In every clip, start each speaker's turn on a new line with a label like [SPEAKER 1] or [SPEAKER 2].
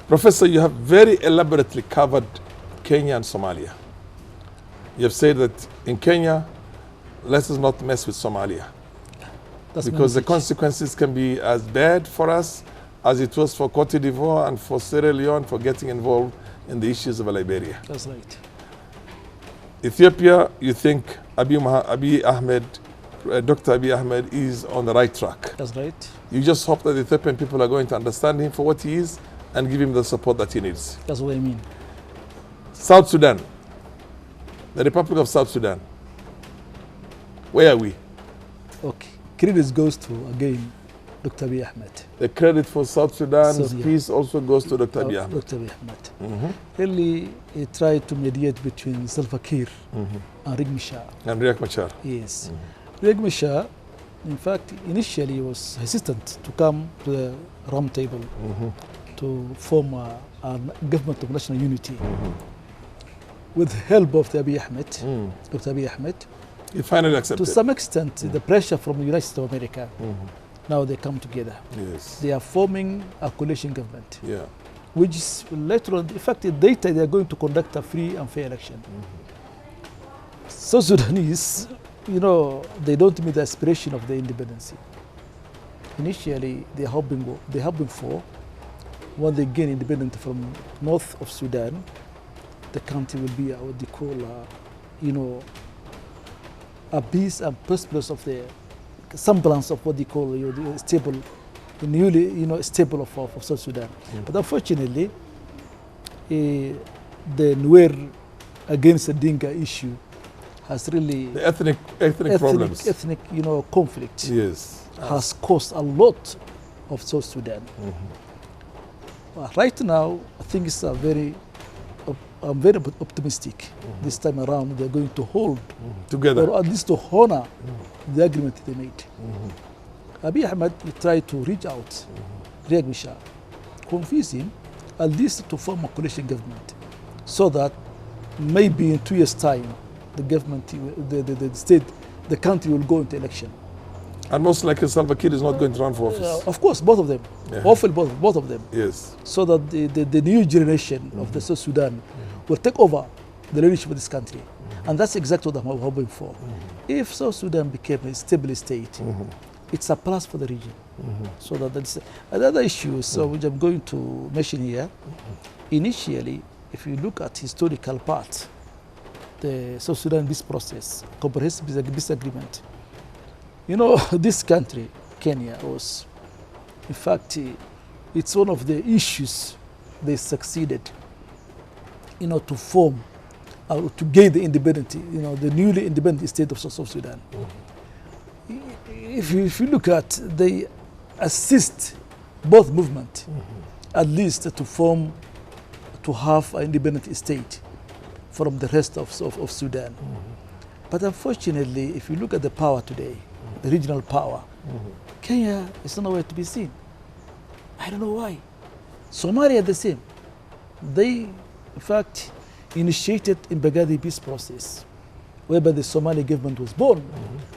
[SPEAKER 1] Professor, you have very elaborately covered Kenya and Somalia. You have said that in Kenya, let us not mess with Somalia.
[SPEAKER 2] That's
[SPEAKER 1] because the consequences can be as bad for us as it was for Cote d'Ivoire and for Sierra Leone for getting involved in the issues of Liberia.
[SPEAKER 2] That's right.
[SPEAKER 1] Ethiopia, you think Abiy Ahmed, Dr. Abiy Ahmed is on the right track.
[SPEAKER 2] That's right.
[SPEAKER 1] You just hope that the Ethiopian people are going to understand him for what he is and give him the support that he needs.
[SPEAKER 2] That's what I mean.
[SPEAKER 1] South Sudan, the Republic of South Sudan. Where are we?
[SPEAKER 2] Okay. Credit goes to, again, Dr. Abiy Ahmed.
[SPEAKER 1] The credit for South Sudan's peace also goes to Dr. Abiy Ahmed.
[SPEAKER 2] Dr. Abiy Ahmed. Early, he tried to mediate between Salva Kiir and Riek Machar.
[SPEAKER 1] And Riek Machar.
[SPEAKER 2] Yes. Riek Machar, in fact, initially was hesitant to come to the round table to form a government of national unity. With the help of Abiy Ahmed, Dr. Abiy Ahmed,
[SPEAKER 1] he finally accepted.
[SPEAKER 2] To some extent, the pressure from the United States of America, now they come together.
[SPEAKER 1] Yes.
[SPEAKER 2] They are forming a coalition government.
[SPEAKER 1] Yeah.
[SPEAKER 2] Which is later on, in fact, they are going to conduct a free and fair election. So Sudanese, you know, they don't meet the aspiration of the independence. Initially, they are hoping for, when they gain independence from north of Sudan, the country will be what they call, you know, a peace and prosperous of the semblance of what they call the stable, newly, you know, stable of South Sudan. But unfortunately, the Nuer against the Dinka issue has really
[SPEAKER 1] the ethnic problems,
[SPEAKER 2] ethnic, you know, conflict.
[SPEAKER 1] Yes,
[SPEAKER 2] has caused a lot of South Sudan. Right now, I think it's I'm very optimistic. This time around, they're going to hold
[SPEAKER 1] together,
[SPEAKER 2] or at least to honor the agreement they made. Abiy Ahmed tried to reach out, Riek Machar, convince him at least to form a coalition government, so that maybe in 2 years' time, the government, the country will go into election.
[SPEAKER 1] And most likely Salva Kiir is not going to run for office.
[SPEAKER 2] Of course, both of them. Hopefully both of them.
[SPEAKER 1] Yes.
[SPEAKER 2] So that the new generation of the South Sudan will take over the leadership of this country. And that's exactly what I'm hoping for. If South Sudan became a stable state, it's a plus for the region. So that's another issue which I'm going to mention here. Initially, if you look at historical part, the South Sudan peace process, comprehensive peace agreement, you know, this country, Kenya, was, in fact, it's one of the issues they succeeded, you know, to form, to gain the independence, you know, the newly independent state of South Sudan. If you look at, they assist both movements, at least to have an independent state from the rest of Sudan. But unfortunately, if you look at the power today, the regional power, Kenya is nowhere to be seen. I don't know why. Somalia the same. They, in fact, initiated in Baghdadi peace process, whereby the Somali government was born.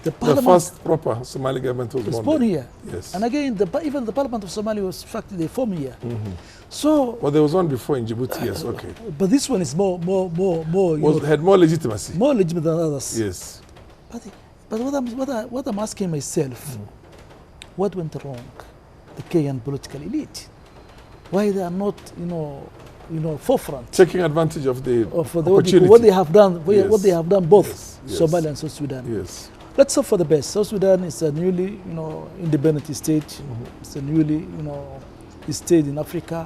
[SPEAKER 2] The
[SPEAKER 1] first proper Somali government was
[SPEAKER 2] born here.
[SPEAKER 1] Yes.
[SPEAKER 2] And again, even the parliament of Somalia was, in fact, they formed here. So.
[SPEAKER 1] Well, there was one before in Djibouti. Yes, okay.
[SPEAKER 2] But this one is more.
[SPEAKER 1] Had more legitimacy.
[SPEAKER 2] More legitimate than others.
[SPEAKER 1] Yes.
[SPEAKER 2] But what I'm asking myself, what went wrong? The Kenyan political elite, why they are not, you know, forefront,
[SPEAKER 1] taking advantage of the opportunity.
[SPEAKER 2] What they have done, what they have done, both Somalia and South Sudan.
[SPEAKER 1] Yes.
[SPEAKER 2] Let's hope for the best. South Sudan is a newly, you know, independent state. It's a newly, you know, state in Africa.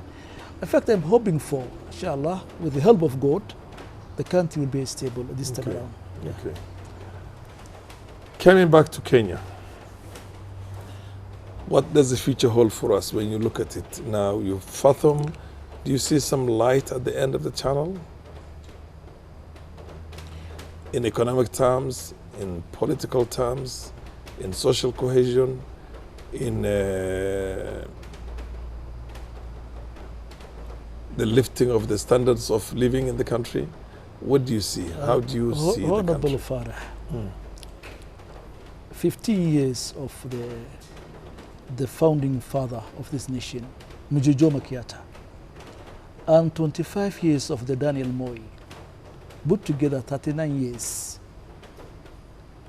[SPEAKER 2] In fact, I'm hoping for, inshallah, with the help of God, the country will be stable this time around. Yeah.
[SPEAKER 1] Okay. Coming back to Kenya, what does the future hold for us when you look at it now? You fathom, do you see some light at the end of the tunnel? In economic terms, in political terms, in social cohesion, in the lifting of the standards of living in the country? What do you see? How do you see the country?
[SPEAKER 2] Farah, 15 years of the founding father of this nation, Mujijoma Kiata, and 25 years of the Daniel Moi, put together 39 years,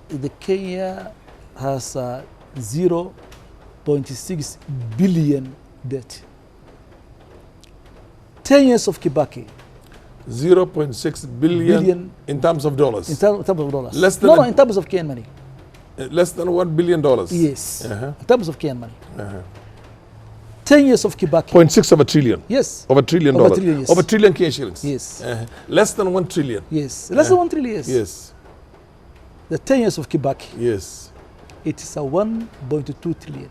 [SPEAKER 2] the Kenya has a 0.6 billion debt. 10 years of Kibaki.
[SPEAKER 1] 0.6 billion in terms of dollars.
[SPEAKER 2] In terms of dollars.
[SPEAKER 1] Less than
[SPEAKER 2] no, in terms of Kenyan money.
[SPEAKER 1] Less than $1 billion.
[SPEAKER 2] Yes. In terms of Kenyan money. 10 years of Kibaki.
[SPEAKER 1] 0.6 of a trillion.
[SPEAKER 2] Yes.
[SPEAKER 1] Of a trillion
[SPEAKER 2] Of a
[SPEAKER 1] dollars.
[SPEAKER 2] trillion, yes.
[SPEAKER 1] Of a trillion Kenyan shillings.
[SPEAKER 2] Yes.
[SPEAKER 1] Less than 1 trillion.
[SPEAKER 2] Yes. Less than 1 trillion, yes.
[SPEAKER 1] Yes.
[SPEAKER 2] The 10 years of Kibaki.
[SPEAKER 1] Yes.
[SPEAKER 2] It is a 1.2 trillion.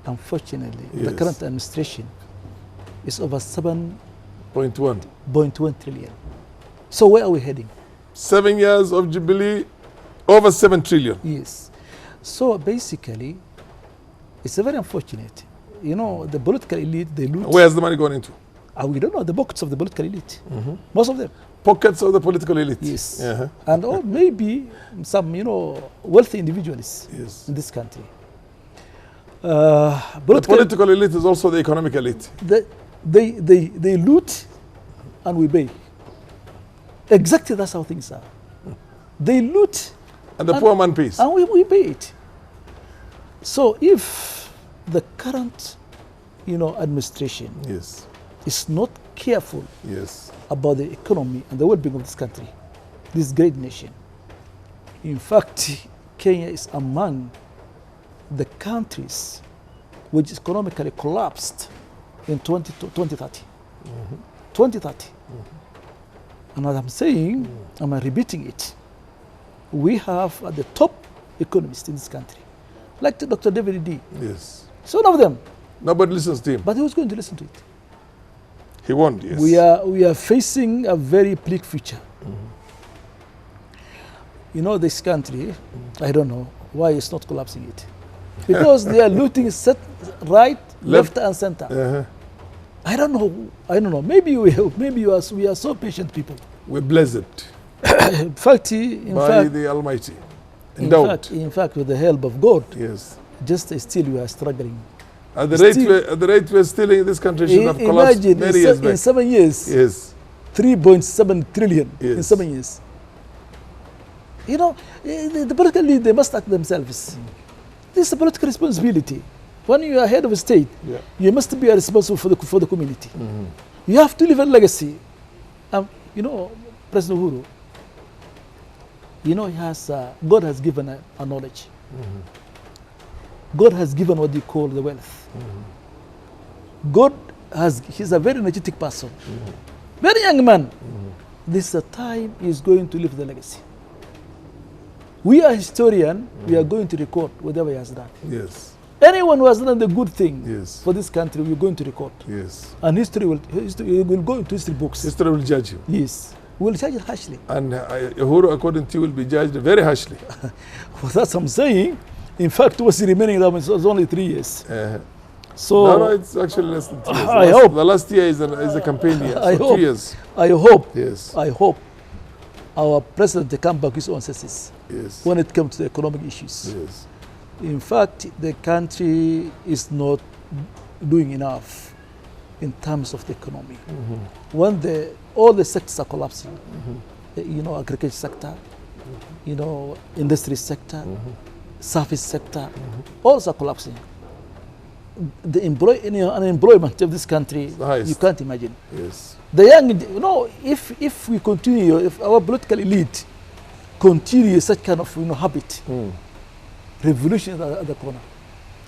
[SPEAKER 2] Unfortunately, the current administration is over 7.1 trillion. So where are we heading?
[SPEAKER 1] 7 years of Jubilee, over 7 trillion.
[SPEAKER 2] Yes. So basically, it's very unfortunate. You know, the political elite, they loot.
[SPEAKER 1] Where's the money going into?
[SPEAKER 2] We don't know the pockets of the political elite. Most of them.
[SPEAKER 1] Pockets of the political elite.
[SPEAKER 2] Yes. And or maybe some, wealthy individuals in this country.
[SPEAKER 1] The political elite is also the economic elite.
[SPEAKER 2] They loot and we pay. Exactly, that's how things are. They loot
[SPEAKER 1] and the poor man pays.
[SPEAKER 2] And we pay it. So if the current, administration is not careful about the economy and the well-being of this country, this great nation, in fact, Kenya is among the countries which economically collapsed in 2030. 2030. And as I'm saying, I'm repeating it, we have at the top economists in this country, like Dr. David D.
[SPEAKER 1] Yes.
[SPEAKER 2] It's one of them. Nobody
[SPEAKER 1] listens to him.
[SPEAKER 2] But he was going to listen to it.
[SPEAKER 1] He won't, yes.
[SPEAKER 2] We are facing a very bleak future. This country, I don't know why it's not collapsing it. Because they are looting right, left and center. I don't know. Maybe we are so patient people.
[SPEAKER 1] We're blessed.
[SPEAKER 2] In fact,
[SPEAKER 1] the Almighty.
[SPEAKER 2] In fact, with the help of God.
[SPEAKER 1] Yes.
[SPEAKER 2] Just still we are struggling.
[SPEAKER 1] At the rate we're stealing, this country should have collapsed many years back.
[SPEAKER 2] In 7 years.
[SPEAKER 1] Yes.
[SPEAKER 2] 3.7 trillion in 7 years. The political leaders, they must act themselves. This is a political responsibility. When you are head of a state, you must be responsible for the community. You have to leave a legacy. President Uhuru, God has given a knowledge. God has given what you call the wealth. He's a very energetic person. Very young man. This is a time he's going to leave the legacy. We are historians, we are going to record whatever he has done.
[SPEAKER 1] Yes.
[SPEAKER 2] Anyone who has done the good thing for this country, we're going to record.
[SPEAKER 1] Yes.
[SPEAKER 2] And history will go into history books.
[SPEAKER 1] History will judge you.
[SPEAKER 2] Yes. We'll judge it harshly.
[SPEAKER 1] And Uhuru, according to you, will be judged very harshly.
[SPEAKER 2] Well, that's what I'm saying. In fact, what's remaining now is only 3 years. So
[SPEAKER 1] no, it's actually less than 2 years.
[SPEAKER 2] I hope.
[SPEAKER 1] The last year is a campaign year, so 2 years.
[SPEAKER 2] I hope.
[SPEAKER 1] Yes.
[SPEAKER 2] I hope our president to come back his own senses when it comes to the economic issues.
[SPEAKER 1] Yes.
[SPEAKER 2] In fact, the country is not doing enough in terms of the economy. When all the sectors are collapsing, agriculture sector, industry sector, service sector, all are collapsing. The unemployment of this country, you can't imagine.
[SPEAKER 1] Yes.
[SPEAKER 2] The young, if we continue, if our political elite continue such kind of habit, revolution at the corner.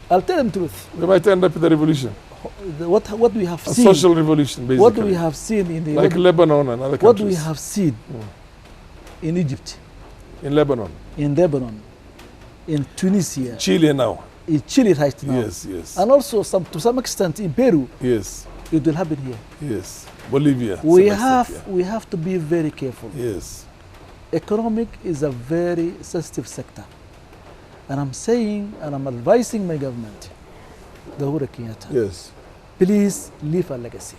[SPEAKER 2] I'll tell them the truth.
[SPEAKER 1] We might end up with a revolution.
[SPEAKER 2] What we have seen.
[SPEAKER 1] A social revolution, basically.
[SPEAKER 2] What we have seen in the
[SPEAKER 1] Lebanon and other countries.
[SPEAKER 2] What we have seen in Egypt.
[SPEAKER 1] In Lebanon.
[SPEAKER 2] In Lebanon. In Tunisia.
[SPEAKER 1] Chile now.
[SPEAKER 2] In Chile right now.
[SPEAKER 1] Yes, yes.
[SPEAKER 2] And also to some extent in Peru.
[SPEAKER 1] Yes.
[SPEAKER 2] It will happen here.
[SPEAKER 1] Yes. Bolivia.
[SPEAKER 2] We have to be very careful.
[SPEAKER 1] Yes.
[SPEAKER 2] Economic is a very sensitive sector. And I'm saying, and I'm advising my government, the Uhuru Kenyatta,
[SPEAKER 1] yes,
[SPEAKER 2] please leave a legacy.